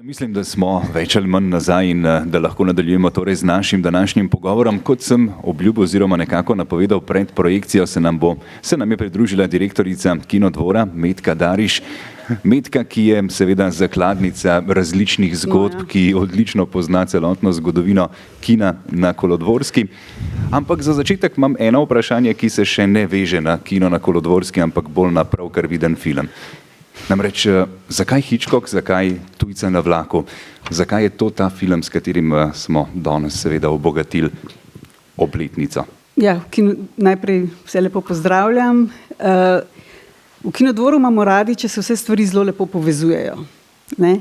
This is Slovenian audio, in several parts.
Mislim, da smo več ali manj nazaj in da lahko nadaljujemo torej z našim današnjim pogovorom. Kot sem obljubil oziroma nekako napovedal pred projekcijo, se nam je pridružila direktorica Kinodvora Metka Dariš. Metka, ki je seveda zakladnica različnih zgodb, ki odlično pozna celotno zgodovino kina na Kolodvorski. Ampak za začetek imam eno vprašanje, ki se še ne veže na kino na Kolodvorski, ampak bolj na pravkar viden film. Namreč, zakaj Hitchcock, zakaj Tujca na vlaku? Zakaj je to ta film, s katerim smo danes seveda obogatili obletnico? Ja, najprej vse lepo pozdravljam. V Kinodvoru imamo radi, če se vse stvari zelo lepo povezujejo. Ne?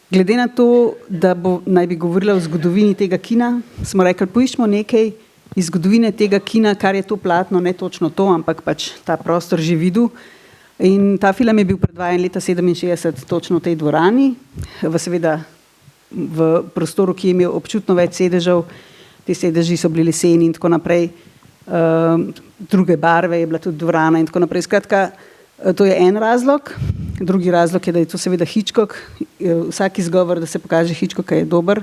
Glede na to, da naj bi govorila o zgodovini tega kina, smo rekli, poiščemo nekaj iz zgodovine tega kina, kar je to platno, ne točno to, ampak pač ta prostor že videl. In ta film je bil predvajan leta 1967 točno v tej dvorani, seveda v prostoru, ki je imel občutno več sedežev, ti sedeži so bili leseni in tako naprej, druge barve je bila tudi dvorana in tako naprej. Skratka, to je en razlog. Drugi razlog je, da je to seveda Hitchcock. Vsak izgovor, da se pokaže Hitchcocka, je dober.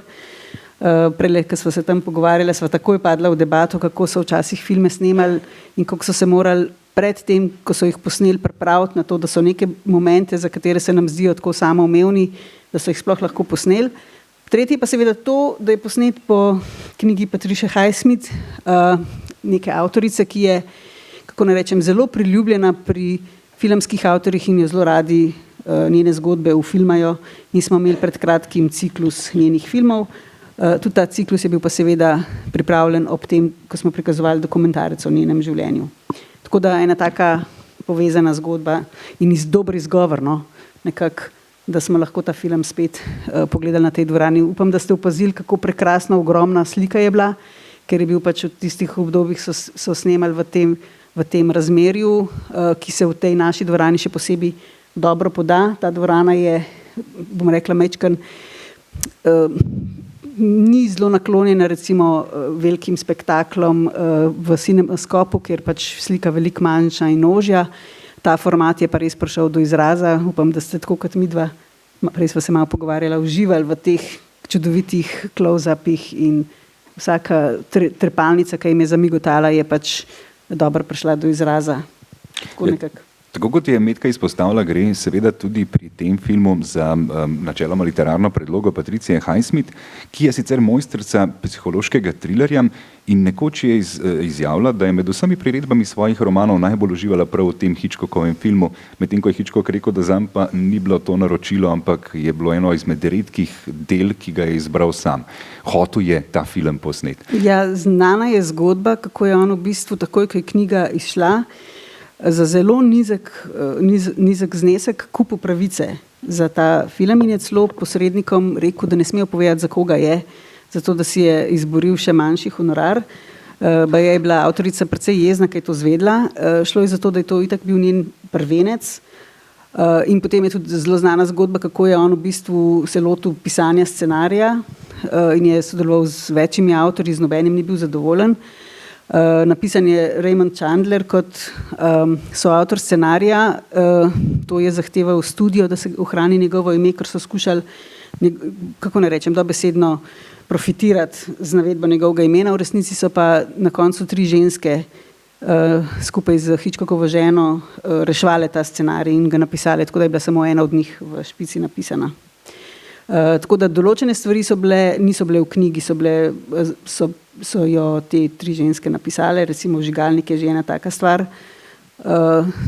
Prele, ko smo se tam pogovarjali, sva takoj padla v debato, kako so včasih filme snemali in kako so se morali pred tem, ko so jih posneli, pripraviti na to, da so neke momente, za katere se nam zdijo tako samoumevni, da so jih sploh lahko posneli. Tretji pa seveda to, da je posnet po knjigi Patricia Highsmith, neke avtorice, ki je, kako ne rečem, zelo priljubljena pri filmskih avtorjih in jo zelo radi njene zgodbe ufilmajo in smo imeli pred kratkim ciklus njenih filmov. Tudi ta ciklus je bil pa seveda pripravljen ob tem, ko smo prikazovali dokumentarec o njenem življenju. Tako da ena taka povezana zgodba in dober izgovor, no, nekako, da smo lahko ta film spet pogledali na tej dvorani. Upam, da ste opazili, kako prekrasna, ogromna slika je bila, ker je bil pač v tistih obdobjih so snemali v tem razmerju, ki se v tej naši dvorani še posebej dobro poda. Ta dvorana je, bom rekla, mečkan, ni zelo naklonjena recimo velikim spektaklom v Cinemaskopu, kjer pač slika veliko manjša in ožja. Ta format je pa res prišel do izraza. Upam, da ste tako kot midva, res sva se malo pogovarjala, uživali v teh čudovitih close-upih in vsaka trepalnica, ki jim je zamigotala, je pač dobro prišla do izraza. Tako nekako. Tako kot je Metka izpostavila, gre seveda tudi pri tem filmu za načeloma literarno predlogo Patricije Highsmith, ki je sicer mojstrica psihološkega trilerja in nekoč je izjavila, da je med vsemi priredbami svojih romanov najbolj uživala prav v tem Hitchcockovem filmu, medtem ko je Hitchcock rekel, da zanj pa ni bilo to naročilo, ampak je bilo eno izmed redkih del, ki ga je izbral sam. Hotel je ta film posnet. Ja, znana je zgodba, kako je on v bistvu takoj, ko je knjiga izšla, za zelo nizek znesek kupil pravice za ta film in je celo posrednikom rekel, da ne smejo povedati, za koga je, zato da si je izboril še manjši honorar. Je bila avtorica precej jezna, kaj je to zvedla. Šlo je za to, da je to itak bil njen prvenec in potem je tudi zelo znana zgodba, kako je on v bistvu se lotil pisanja scenarija in je sodeloval z večjimi avtorji, z nobenim ni bil zadovoljen. Napisan je Raymond Chandler kot soavtor scenarija, to je zahteval studio, da se ohrani njegovo ime, ker so skušali, kako ne rečem, dobesedno profitirati z navedbo njegovega imena, v resnici so pa na koncu 3 ženske skupaj z Hitchcockovo ženo reševale ta scenarij in ga napisale, tako da je bila samo ena od njih v špici napisana. Tako da določene stvari niso bile v knjigi, so jo te 3 ženske napisale, recimo Vžigalnik je že ena taka stvar.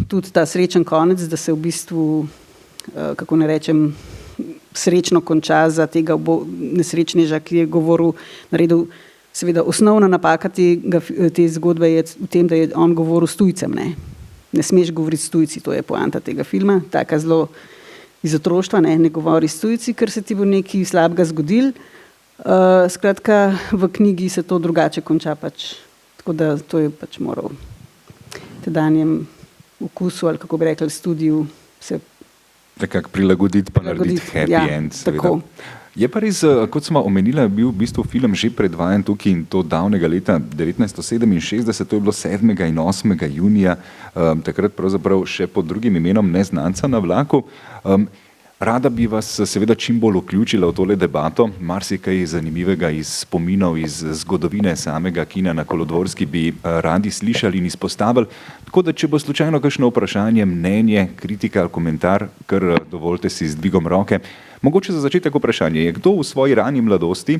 Tudi ta srečen konec, da se v bistvu, kako ne rečem, srečno konča za tega nesrečneža, ki je naredil, seveda osnovna napaka te zgodbe je v tem, da je on govoril s tujcem. Ne smeš govoriti s tujci, to je poanta tega filma, taka zelo iz otroštva, ne govori s tujci, ker se ti bo nekaj slabega zgodil. Skratka, v knjigi se to drugače konča pač, tako da to je pač moral tedanjem okusu ali kako bi rekli studiju se nekako prilagoditi pa narediti happy end. Tako. Je pa res, kot smo omenili, bil v bistvu film že predvajan tukaj in to davnega leta 1967, to je bilo 7. in 8. junija, takrat pravzaprav še pod drugim imenom Neznanca na vlaku. Rada bi vas seveda čim bolj vključila v tole debato. Marsikaj zanimivega iz spominov, iz zgodovine samega kina na Kolodvorski bi radi slišali in izpostavili. Tako da, če bo slučajno kakšno vprašanje, mnenje, kritika, komentar, kar dovolite si z dvigom roke. Mogoče za začetek vprašanje. Je kdo v svoji rani mladosti,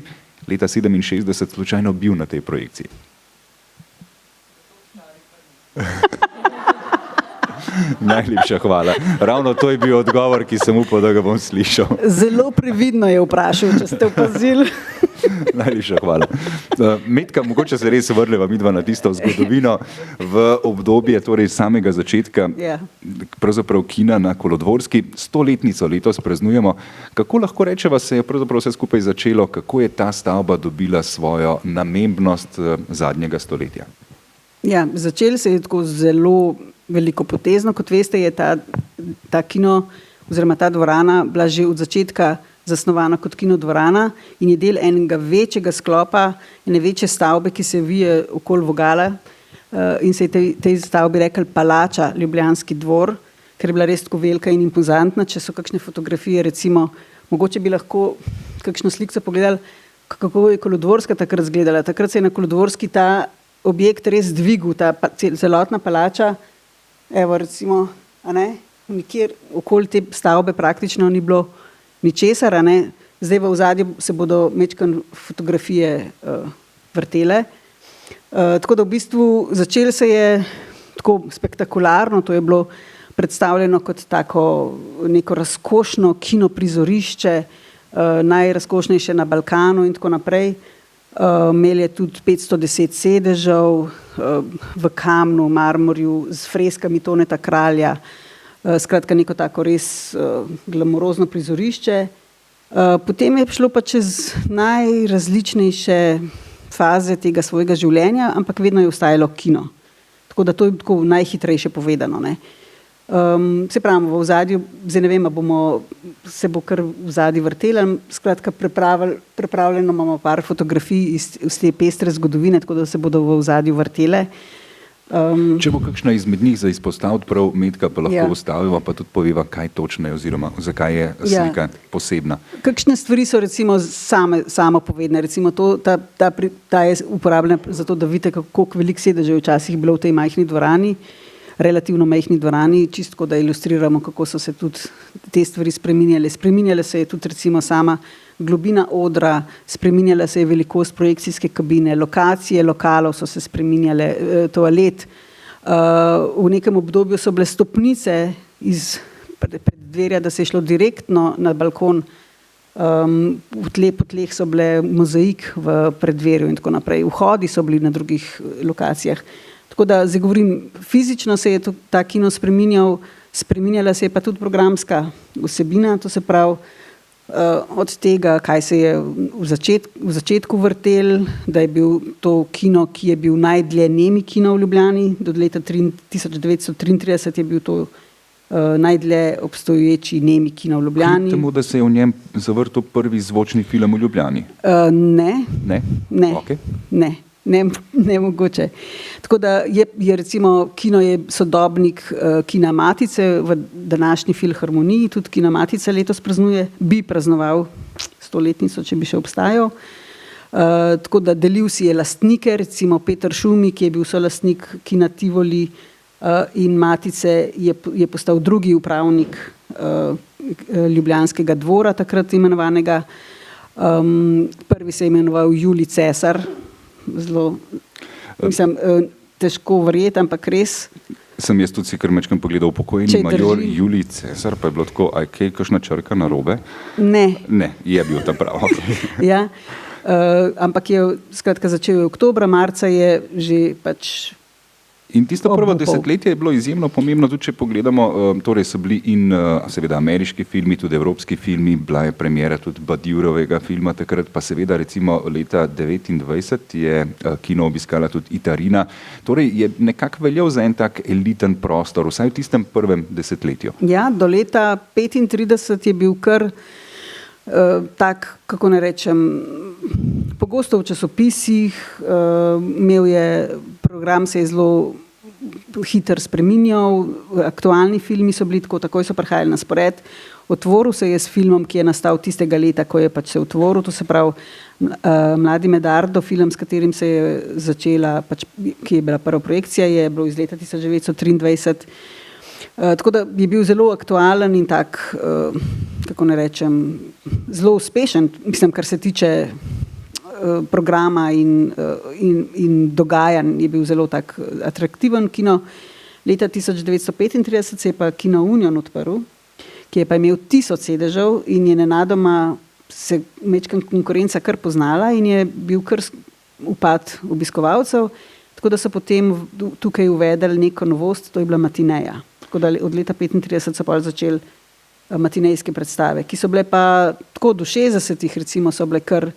leta 67, slučajno bil na tej projekciji? Najlepša hvala. Ravno to je bil odgovor, ki sem upal, da ga bom slišal. Zelo previdno je vprašal, če ste opazili. Najlepša hvala. Metka, mogoče se res vrneva midva na tisto zgodovino v obdobje torej samega začetka pravzaprav kina na Kolodvorski. 100-letnico letos praznujemo. Kako lahko rečeva, se je pravzaprav vse skupaj začelo, kako je ta stavba dobila svojo namembnost zadnjega stoletja? Ja, začel se je tako zelo veliko potezno. Kot veste, je ta kino oziroma ta dvorana bila že od začetka zasnovana kot kinodvorana in je del enega večjega sklopa, ene večje stavbe, ki se vije okoli Vogala in se je tej stavbi rekli Palača, Ljubljanski dvor, ker je bila res tako velika in impozantna. Če so kakšne fotografije, recimo, mogoče bi lahko kakšno sliko pogledali, kako je Kolodvorska takrat izgledala. Takrat se je na Kolodvorski ta objekt res dvigal, ta celotna palača. Evo, recimo, nikjer okoli te stavbe praktično ni bilo ničesar, Zdaj v ozadju se bodo majčkeno fotografije vrtele. Tako da v bistvu začelo se je tako spektakularno, to je bilo predstavljeno kot tako neko razkošno kinoprizorišče, najrazkošnejše na Balkanu in tako naprej. Imel je tudi 510 sedežev v kamnu, marmorju, z freskami Toneta Kralja. Skratka, neko tako res glamurozno prizorišče. Potem je šlo pa čez najrazličnejše faze tega svojega življenja, ampak vedno je ostajalo kino. Tako da to je tako najhitrejše povedano. Se pravimo, v ozadju, zdaj ne vem, se bo kar v ozadju vrtelo, skratka pripravljeno imamo par fotografij iz te pestre zgodovine, tako da se bodo v ozadju vrtele. Če bo kakšna izmed njih za izpostaviti prav, Metka, pa lahko ustavimo, pa tudi poveva, kaj točno je oziroma zakaj je slika posebna. Kakšne stvari so recimo samo povedne, recimo ta je uporabljena zato, da vidite, kako velik sedež je včasih bilo v tej majhni dvorani, relativno majhni dvorani, čisto da ilustriramo, kako so se tudi te stvari spreminjale. Spreminjale se je tudi recimo sama globina odra, spreminjala se je velikost projekcijske kabine, lokacije lokalov so se spreminjale, toalet. V nekem obdobju so bile stopnice iz preddverja, da se je šlo direktno na balkon. Po tleh so bile mozaik v preddverju in tako naprej. Vhodi so bili na drugih lokacijah. Tako da, zdaj govorim, fizično se je ta kino spreminjala se je pa tudi programska vsebina, to se pravi od tega, kaj se je v začetku vrtel, da je bil to kino, ki je bil najdlje nemi kino v Ljubljani, do leta 1933 je bil to najdlje obstoječi nemi kino v Ljubljani. Kljub temu, da se je v njem zavrtel prvi zvočni film v Ljubljani? Ne. Okay. Ne mogoče. Tako da je recimo kino je sodobnik Kina Matice v današnji Filharmoniji, tudi Kina Matica letos bi praznoval 100-letnico, če bi še obstajal. Tako da delil si je lastnike, recimo Peter Šumi, ki je bil solastnik Kina Tivoli in Matice, je postal drugi upravnik Ljubljanskega dvora, takrat imenovanega. Prvi se je imenoval Julij Cesar. Zelo, težko verjeti, ampak res. Sem jaz tudi si kar mečkam pogledal pokojni major Julij Cesar, pa je bilo tako, kaj kakšna črka narobe? Ne, je bil ta prav. Ja, ampak je skratka začel oktobra, marca je že pač. In tisto prvo desetletje je bilo izjemno pomembno, tudi če pogledamo, torej so bili in seveda ameriški filmi, tudi evropski filmi, bila je premjera tudi Badiourovega filma takrat, pa seveda recimo leta 1929 je kino obiskala tudi Itarina, torej je nekako veljal za en tak eliten prostor, vsaj v tistem prvem desetletju. Ja, do leta 1935 je bil kar tak, kako ne rečem, pogosto v časopisih, imel je program, se je zelo hitro spreminjal, aktualni filmi so bili tako, takoj so prihajali na spored. Otvoril se je s filmom, ki je nastal tistega leta, ko je pač se otvoril, to se pravi Mladi Medardo, film, s katerim se je začela, pač, ki je bila prva projekcija, je bilo iz leta 1923. Tako da je bil zelo aktualen in tak, kako ne rečem, zelo uspešen, mislim, kar se tiče programa in dogajanj, je bil zelo tak atraktiven kino. Leta 1935 se je pa Kino Union odprl, ki je pa imel 1000 sedežev in je nenadoma se mečkan konkurenca kar poznala in je bil kar upad obiskovalcev, tako da so potem tukaj uvedli neko novost, to je bila matineja. Tako da od leta 1935 so pa začeli matinejske predstave, ki so bile pa tako do 60-ih recimo so bile kar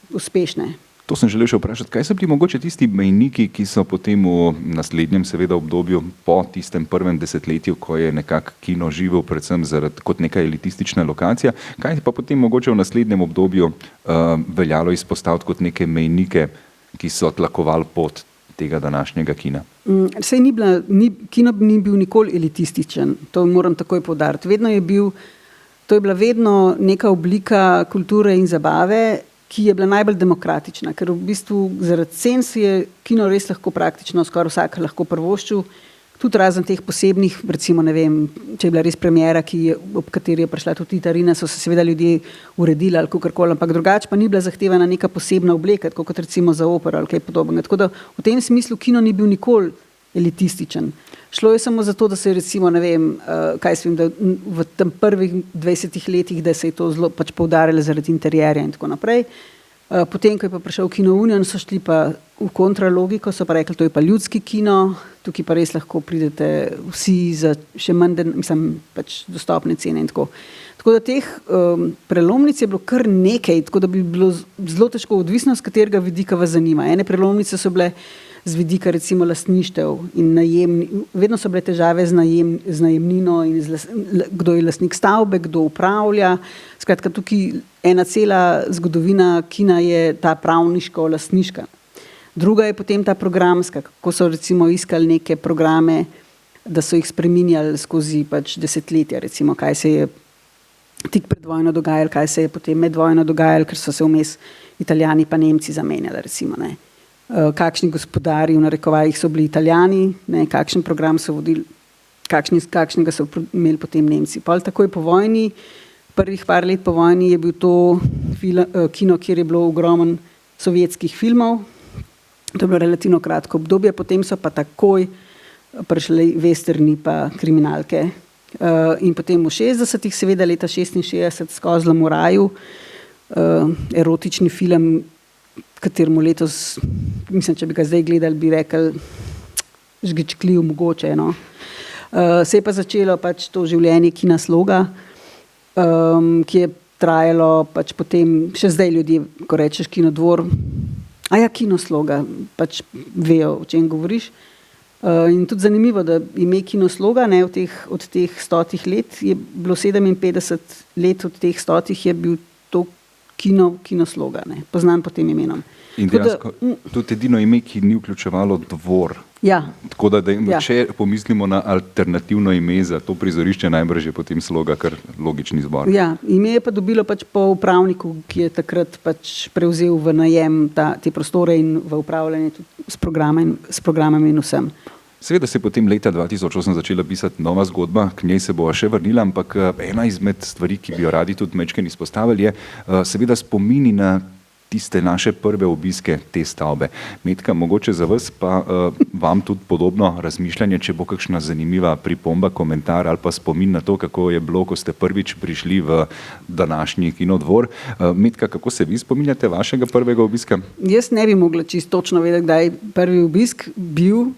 uspešne. To sem želel še vprašati, kaj so bili mogoče tisti mejniki, ki so potem v naslednjem seveda obdobju po tistem prvem desetletju, ko je nekako kino živel predvsem kot neka elitistična lokacija, kaj pa potem mogoče v naslednjem obdobju veljalo izpostaviti kot neke mejnike, ki so tlakovali pot tega današnjega kina? Sej kino ni bil nikoli elitističen, to moram takoj poudariti. To je bila vedno neka oblika kulture in zabave, ki je bila najbolj demokratična, ker v bistvu zaradi cen si je kino res lahko praktično skoraj vsak lahko privoščil, tudi razen teh posebnih, recimo ne vem, če je bila res premiera, ob kateri je prišla tudi Tita Rina, so se seveda ljudje uredili ali kakorkoli, ampak drugače pa ni bila zahtevana neka posebna obleka, tako kot recimo za opero ali kaj podobnega. Tako da v tem smislu kino ni bil nikoli elitističen. Šlo je samo zato, da se je recimo, ne vem, kaj svim, da v tem prvih 20 letih, da se je to zelo pač poudarjalo zaradi interjerja in tako naprej. Potem, ko je pa prišel Kino Union, so šli pa v kontralogiko, so pa rekli, to je pa ljudski kino, tukaj pa res lahko pridete vsi za še manj, pač dostopne cene in tako. Tako da teh prelomnic je bilo kar nekaj, tako da bi bilo zelo težko, odvisno z katerega vidika vas zanima. Ene prelomnice so bile z vidika recimo lastništev in vedno so bile težave z najemnino in kdo je lastnik stavbe, kdo upravlja. Skratka, tukaj ena cela zgodovina kina je ta pravniško-lastniška. Druga je potem ta programska, kako so recimo iskali neke programe, da so jih spreminjali skozi pač desetletja, recimo kaj se je tik pred vojno dogajalo, kaj se je potem med vojno dogajalo, ker so se vmes Italijani pa Nemci zamenjali, recimo, ne. Kakšni gospodari v narekovajih so bili Italijani, ne, kakšen program so vodili, kakšnega so imeli potem Nemci. Pol takoj po vojni, prvih par let po vojni je bil to kino, kjer je bilo ogromno sovjetskih filmov, to je bilo relativno kratko obdobje, potem so pa takoj prišli westerni pa kriminalke. In potem v 60-ih, seveda leta 66 s Kozlom v raju, erotični film, kateremu letos, mislim, če bi ga zdaj gledali, bi rekli žgičkljiv mogoče, no. Se je pa začelo pač to življenje Kina Sloga, ki je trajalo pač potem, še zdaj ljudje, ko rečeš Kinodvor, Kino Sloga, pač vejo, o čem govoriš. In tudi zanimivo, da ime Kino Sloga, ne, od teh 100 let je bilo 57 let od teh 100 je bil to Kino Sloga, ne, poznan pod tem imenom. In dejansko tudi edino ime, ki ni vključevalo dvor. Ja. Tako da če pomislimo na alternativno ime za to prizorišče, najbrž je potem Sloga kar logični izbor. Ja, ime je pa dobilo pač po upravniku, ki je takrat pač prevzel v najem te prostore in v upravljanje tudi s programami in vsem. Seveda se je potem leta 2008 začela pisati nova zgodba, k njej se bo še vrnila, ampak ena izmed stvari, ki bi jo radi tudi majčkeno izpostavili, je seveda spomini na tiste naše prve obiske te stavbe. Metka, mogoče za vas pa vam tudi podobno razmišljanje, če bo kakšna zanimiva pripomba, komentar ali pa spomin na to, kako je bilo, ko ste prvič prišli v današnji Kinodvor. Metka, kako se vi spominjate vašega prvega obiska? Jaz ne bi mogla čisto točno vedeti, kdaj je prvi obisk bil.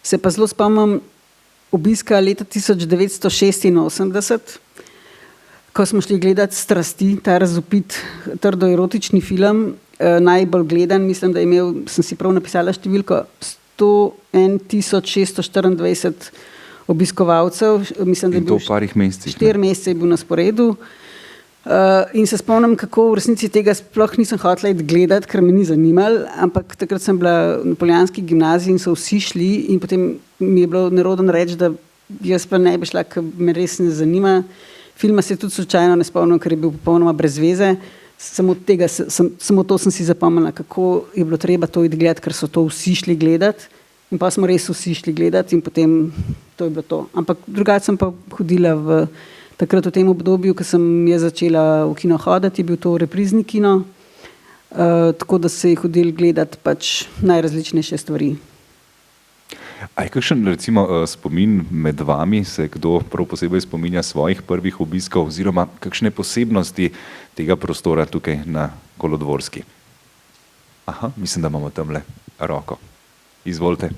Se pa zelo spomnim obiska leta 1986, ko smo šli gledati Strasti, ta razvpit trdo erotični film, najbolj gledan, mislim, da sem si prav napisala številko, 101.624 obiskovalcev. Mislim, da in to v parih mesecih. 4 mesece je bil na sporedu. In se spomnim, kako v resnici tega sploh nisem hotela iti gledati, ker me ni zanimalo, ampak takrat sem bila na Poljanski gimnaziji in so vsi šli in potem mi je bilo nerodno reči, da jaz pa ne bi šla, ker me res ne zanima. Filma se tudi slučajno ne spomnim, ker je bil popolnoma brez veze. Samo to sem si zapomnila, kako je bilo treba to iti gledati, ker so to vsi šli gledati. In pa smo res vsi šli gledati in potem to je bilo to. Ampak drugače sem pa hodila takrat v tem obdobju, ko sem začela v kino hoditi, je bil to reprizni kino, tako da se je hodil gledati pač najrazličnejše stvari. A je kakšen recimo spomin med vami, se kdo prav posebej spominja svojih prvih obiskov oziroma kakšne posebnosti tega prostora tukaj na Kolodvorski? Aha, mislim, da imamo tamle roko. Izvolite.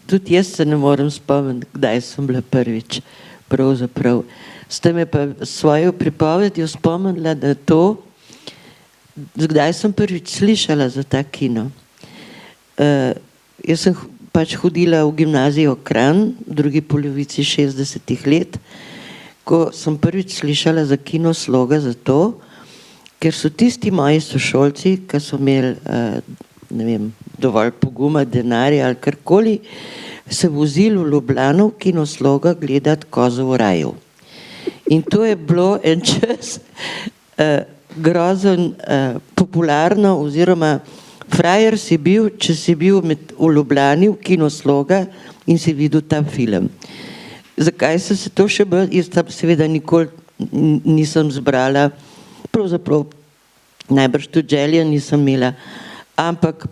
Tudi jaz se ne morem spomniti, kdaj sem bila prvič. Pravzaprav. Ste me pa svojo pripovedjo spomnila na to, kdaj sem prvič slišala za ta kino. Jaz sem pač hodila v gimnazijo Kranj v drugi polovici 60-ih let, ko sem prvič slišala za kino Sloga zato, ker so tisti moji sošolci, ki so imeli ne vem, dovolj poguma, denarja ali karkoli, se vozili v Ljubljano v kino Sloga gledati Kozo v raju. In to je bilo en čas grozen popularno oziroma frajer si bil, če si bil v Ljubljani v kino Sloga in si videl ta film. Zakaj se to še bolj? Jaz tam seveda nikoli nisem zbrala, pravzaprav najbrž tudi želje nisem imela, ampak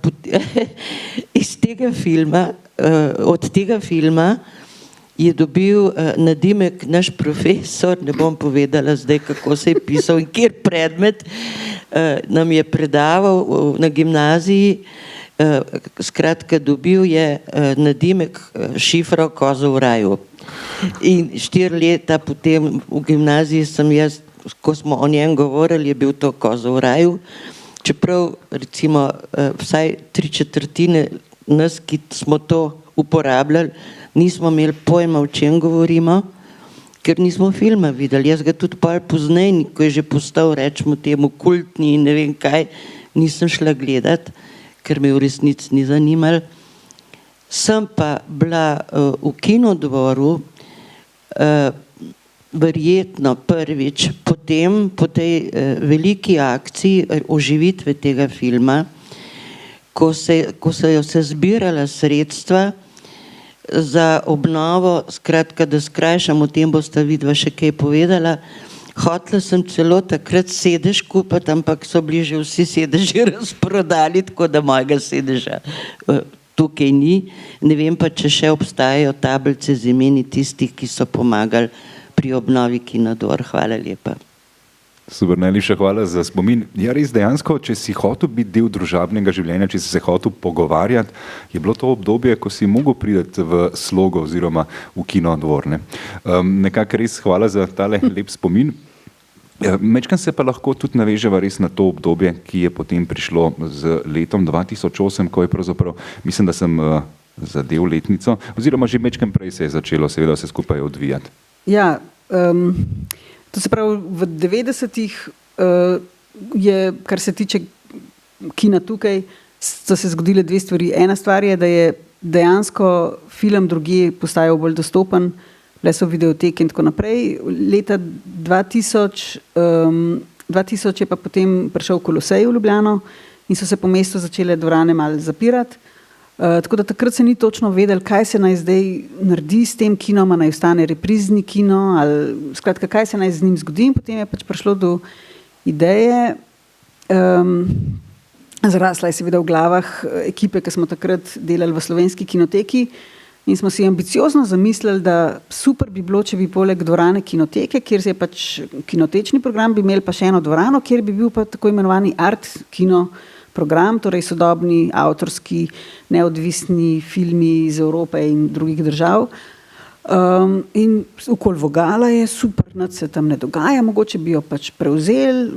iz tega filma, od tega filma je dobil nadimek naš profesor, ne bom povedala zdaj, kako se je pisal in kjer predmet nam je predaval na gimnaziji, skratka dobil je nadimek šifro Kozo v raju. In 4 leta potem v gimnaziji sem jaz, ko smo o njem govorili, je bil to Kozo v raju, čeprav recimo vsaj 3/4 nas, ki smo to uporabljali, nismo imeli pojma, o čem govorimo, ker nismo filma videli. Jaz ga tudi pozneje, ko je že postal, rečemo temu, kultni in ne vem kaj, nisem šla gledati, ker me v resnici ni zanimalo. Sem pa bila v Kinodvoru verjetno prvič potem, po tej veliki akciji oživitve tega filma, ko so se zbirala sredstva za obnovo, skratka, da skrajšam, o tem bosta vidva še kaj povedala. Hotela sem celo takrat sedež kupiti, ampak so bili že vsi sedeži razprodali, tako da mojega sedeža tukaj ni. Ne vem pa, če še obstajajo tablice z imeni tistih, ki so pomagali pri obnovi Kinodvor. Hvala lepa. Super, najlepša hvala za spomin. Ja, res dejansko, če si hotel biti del družabnega življenja, če si se hotel pogovarjati, je bilo to obdobje, ko si mogel priti v Slogo oziroma v Kinodvor. Nekako res hvala za tale lep spomin. Mečkam se pa lahko tudi naveževa res na to obdobje, ki je potem prišlo z letom 2008, ko je pravzaprav, mislim, da sem zadev letnico, oziroma že mečkam prej se je začelo seveda vse skupaj odvijati. Ja, to se pravi, v 90-ih je, kar se tiče kina tukaj, so se zgodile 2 stvari. Ena stvar je, da je dejansko film drugje postajal bolj dostopen, bile so videoteke in tako naprej. Leta 2000 je pa potem prišel Kolosej v Ljubljano in so se po mestu začele dvorane malo zapirati. Tako da takrat se ni točno vedeli, kaj se naj zdaj naredi s tem kinom, naj ostane reprizni kino, ali skratka, kaj se naj z njim zgodi. In potem je pač prišlo do ideje, zrasla je seveda v glavah ekipe, ki smo takrat delali v Slovenski kinoteki in smo si ambiciozno zamislili, da super bi bilo, če bi poleg dvorane kinoteke, kjer se je pač kinotečni program, bi imeli pa še eno dvorano, kjer bi bil pa tako imenovani art kino program, torej sodobni, avtorski, neodvisni filmi iz Evrope in drugih držav. In okoli Vogala je super, nič se tam ne dogaja, mogoče bi jo pač prevzeli,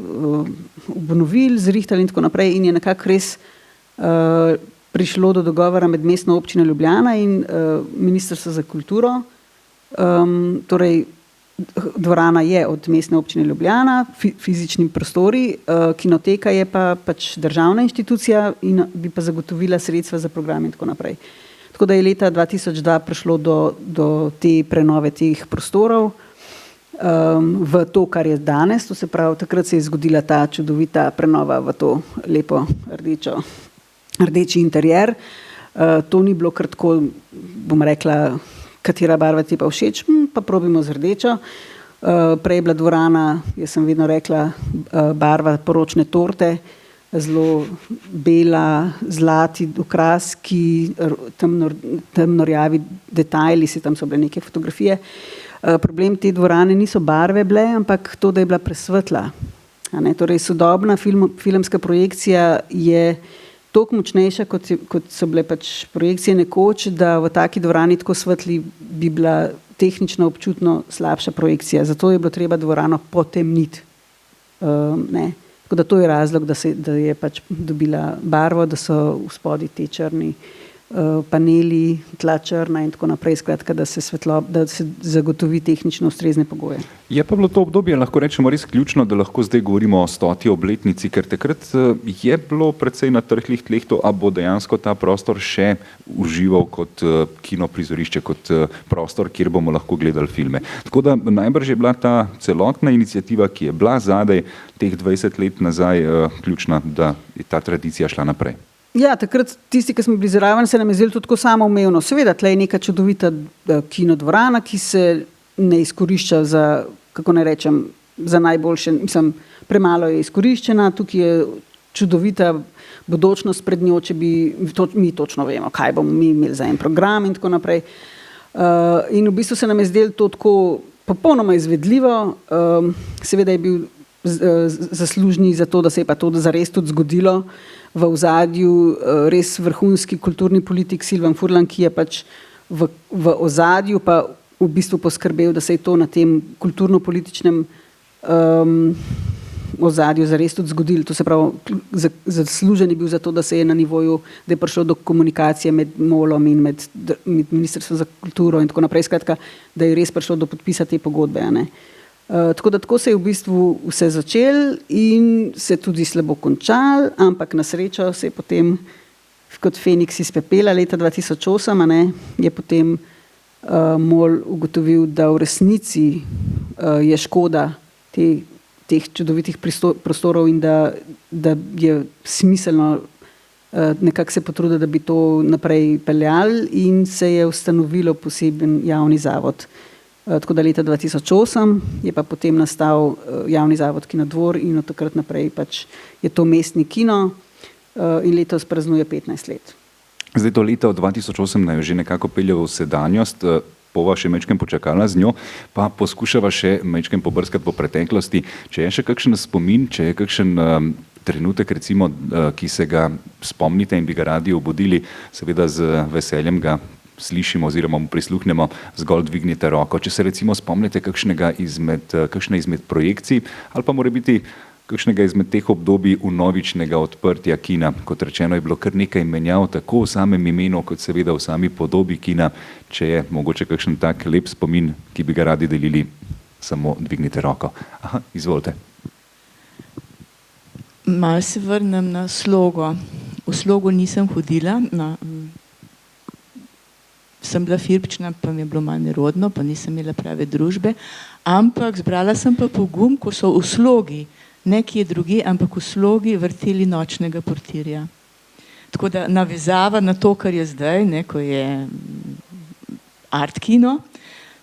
obnovili, zrihtali in tako naprej in je nekako res prišlo do dogovora med Mestno občino Ljubljana in Ministrstvo za kulturo. Torej, dvorana je od Mestne občine Ljubljana, fizični prostori, kinoteka je pa pač državna inštitucija in bi pa zagotovila sredstva za program in tako naprej. Tako da je leta 2002 prišlo do te prenove teh prostorov v to, kar je danes. To se pravi, takrat se je zgodila ta čudovita prenova v to lepo rdeči interjer. To ni bilo kar tako, bom rekla, katera barva ti pa všeč, pa probimo z rdečo. Prej je bila dvorana, jaz sem vedno rekla, barva poročne torte, zelo bela, zlati okraski, temnorjavi detajli, tam so bile neke fotografije. Problem te dvorane niso barve bile, ampak to, da je bila presvetla. Torej, sodobna filmska projekcija je toliko močnejša, kot so bile pač projekcije nekoč, da v taki dvorani tako svetli bi bila tehnično občutno slabša projekcija. Zato je bilo treba dvorano potemniti. Tako da to je razlog, da je pač dobila barvo, da so v spodi te črni paneli, tla črna in tako naprej, skratka, da se zagotovi tehnično ustrezne pogoje. Je pa bilo to obdobje, lahko rečemo, res ključno, da lahko zdaj govorimo o 100. obletnici, ker takrat je bilo precej na trhlih tleh to, a bo dejansko ta prostor še užival kot kinoprizorišče, kot prostor, kjer bomo lahko gledali filme. Tako da najbrž je bila ta celotna iniciativa, ki je bila zadaj teh 20 let nazaj, ključna, da je ta tradicija šla naprej. Ja, takrat tisti, ki smo bili zraven, se nam je zdelo tudi tako samoumevno. Seveda, tle je neka čudovita kinodvorana, ki se ne izkorišča za, kako ne rečem, za najboljše, premalo je izkoriščena, tukaj je čudovita bodočnost pred njo, če bi, mi točno vemo, kaj bomo mi imeli za en program in tako naprej. In v bistvu se nam je zdelo to tako popolnoma izvedljivo, seveda je bil zaslužni za to, da se je pa to zares tudi zgodilo. V ozadju res vrhunski kulturni politik Silvan Furlan, ki je pač v ozadju pa v bistvu poskrbel, da se je to na tem kulturno-političnem ozadju zares tudi zgodilo. To se pravi, zaslužen je bil za to, da se je na nivoju, da je prišlo do komunikacije med MOL-om in med Ministrstvom za kulturo in tako naprej, skratka, da je res prišlo do podpisa te pogodbe. Tako da tako se je v bistvu vse začel in se tudi slabo končal, ampak na srečo se je potem kot Feniks iz pepela leta 2008, je potem MOL ugotovil, da v resnici je škoda teh čudovitih prostorov in da je smiselno nekako se potruditi, da bi to naprej peljali in se je ustanovilo poseben javni zavod. Tako da leta 2008 je pa potem nastal javni zavod Kinodvor in od takrat naprej pač je to mestni kino in letos praznuje 15 let. Zdaj to leto 2008 naj že nekako pelje v sedanjost, bova še majčkeno počakala z njo, pa poskušava še majčkeno pobrskati po preteklosti. Če je še kakšen spomin, če je kakšen trenutek, recimo, ki se ga spomnite in bi ga radi obudili, seveda z veseljem ga slišimo oziroma mu prisluhnemo, zgolj dvignite roko. Če se recimo spomnite kakšne izmed projekcij ali pa mora biti kakšnega izmed teh obdobij vnovičnega odprtja kina. Kot rečeno, je bilo kar nekaj menjav tako v samem imenu, kot seveda v sami podobi kina. Če je mogoče kakšen tak lep spomin, ki bi ga radi delili, samo dvignite roko. Aha, izvolite. Malo se vrnem na Slogo. V Slogo nisem hodila, sem bila firpična, pa mi je bilo malo nerodno, pa nisem imela prave družbe, ampak zbrala sem pa pogum, ko so v Slogi, ne kje drugi, ampak v Slogi vrteli Nočnega portirja. Tako da navezava na to, kar je zdaj, ko je art kino.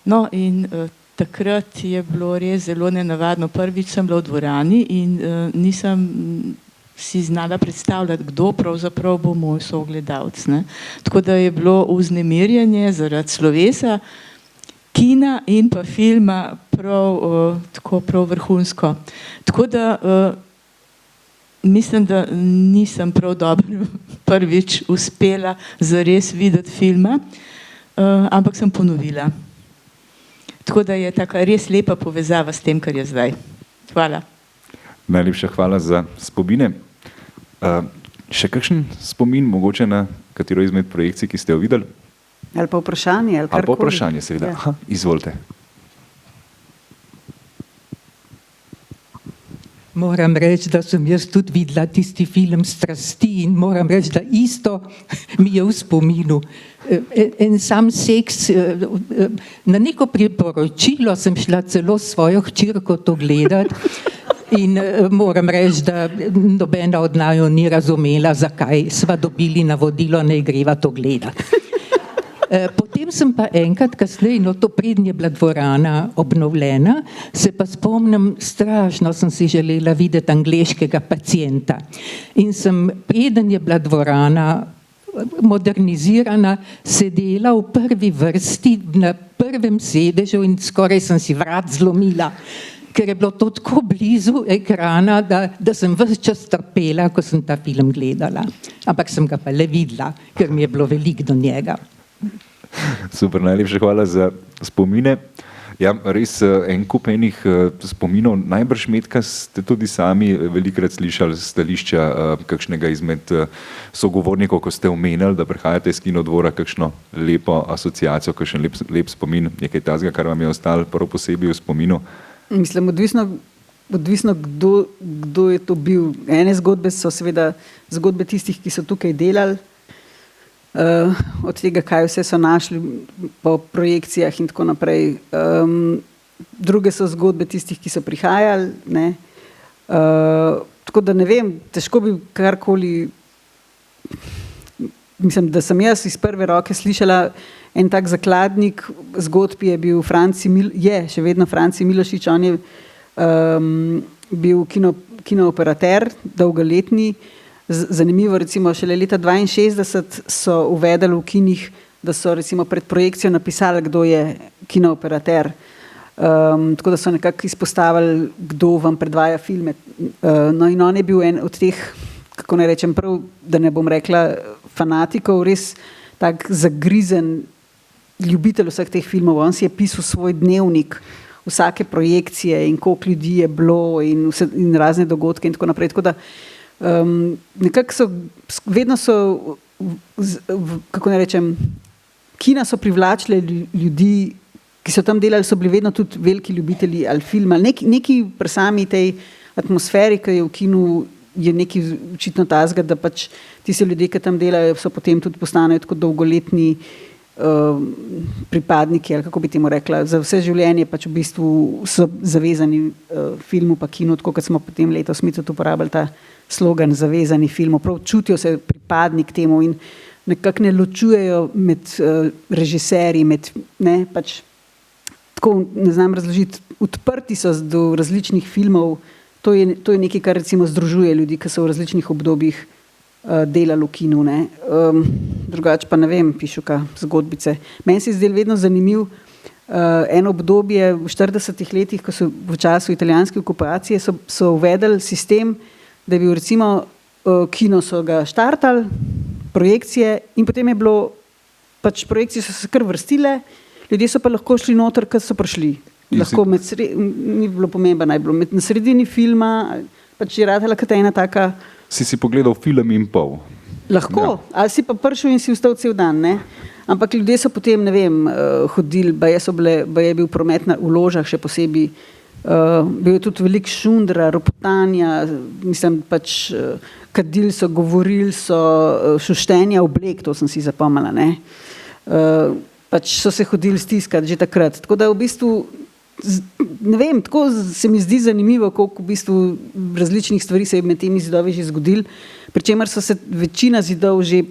No in takrat je bilo res zelo nenavadno. Prvič sem bila v dvorani in nisem si znala predstavljati, kdo pravzaprav bo moj sogledalec. Tako da je bilo vznemirjenje zaradi slovesa, kina in pa filma prav vrhunsko. Tako da mislim, da nisem prav dobro prvič uspela zares videti filma, ampak sem ponovila. Tako da je taka res lepa povezava s tem, kar je zdaj. Hvala. Najlepša hvala za spomine. Še kakšen spomin mogoče na katero izmed projekcij, ki ste jo videli? Ali pa vprašanje? Ali pa vprašanje, seveda. Ja. Izvolite. Moram reči, da sem jaz tudi videla tisti film Strasti in moram reči, da isto mi je v spominu. En sam seks, na neko priporočilo sem šla celo s svojo hčerko to gledati in moram reči, da nobena od naju ni razumela, zakaj sva dobili navodilo, naj greva to gledati. Potem sem pa enkrat kasneje, no to preden je bila dvorana obnovljena, se pa spomnim, strašno sem si želela videti angleškega pacienta. In sem, preden je bila dvorana modernizirana, sedela v prvi vrsti na prvem sedežu in skoraj sem si vrat zlomila, ker je bilo to tako blizu ekrana, da sem ves čas trpela, ko sem ta film gledala. Ampak sem ga pa le videla, ker mi je bilo veliko do njega. Super, najlepša hvala za spomine. Ja, res en kup enih spominov. Najbrž, Metka, ste tudi sami velikokrat slišali stališča kakšnega izmed sogovornikov, ko ste omenili, da prihajate iz Kinodvora, kakšno lepo asociacijo, kakšen lep spomin, nekaj tazga, kar vam je ostalo prav posebej v spominu? Mislim, odvisno kdo je to bil. Ene zgodbe so seveda zgodbe tistih, ki so tukaj delali, od tega, kaj vse so našli po projekcijah in tako naprej. Druge so zgodbe tistih, ki so prihajali, ne. Tako da ne vem, težko bi karkoli, mislim, da sem jaz iz prve roke slišala en tak zakladnik zgodbi je bil še vedno Franci Milošič, on je bil kinooperater, dolgoletni. Zanimivo, recimo šele leta 1962 so uvedeli v kinih, da so recimo pred projekcijo napisali, kdo je kinooperater. Tako da so nekako izpostavili, kdo vam predvaja filme. No in on je bil en od teh, kako ne rečem prav, da ne bom rekla fanatikov, res tak zagrizen ljubitelj vseh teh filmov. On si je pisal svoj dnevnik, vsake projekcije in koliko ljudi je bilo in razne dogodke in tako naprej. Tako da nekako so, vedno so, kako ne rečem, kina so privlačile ljudi, ki so tam delali, so bili vedno tudi veliki ljubitelji ali filma, neki pri sami tej atmosferi, ki je v kinu, je neki očitno tazga, da pač tisti ljudje, ki tam delajo, so potem tudi postanejo tako dolgoletni pripadniki, ali kako bi temu rekla, za vse življenje pač v bistvu so zavezani filmu pa kinu, tako kot smo potem letos mi tudi uporabljali ta slogan zavezani filmu, prav čutijo se pripadnik temu in nekako ne ločujejo med režiserji, pač tako ne znam razložiti, odprti so do različnih filmov, to je nekaj, kar recimo združuje ljudi, ki so v različnih obdobjih delali v kinu, ne. Drugače pa ne vem, pišuka zgodbice. Meni se je zdelo vedno zanimiv eno obdobje v 40 letih, ko so v času italijanske okupacije so uvedli sistem, da je bil recimo kino so ga štartali, projekcije in potem je bilo, pač projekcije so se kar vrstile, ljudje so pa lahko šli noter, kad so prišli. Lahko ni bilo pomembno, naj bilo na sredini filma, pač je ratela kot ena taka. Si pogledal film in pol? Lahko, ja. Ali si pa prišel in si vstal cel dan, ne? Ampak ljudje so potem, ne vem, hodili, baje je bil promet v ložah še posebej, bil je tudi veliko šundra, ropotanja, mislim, pač kadili so, govorili so, šuštenja oblek, to sem si zapomnila, ne? Pač so se hodili stiskati že takrat, tako da v bistvu ne vem, tako se mi zdi zanimivo, koliko v bistvu različnih stvari se je med temi zidovi že zgodili, pri čemer so se večina zidov že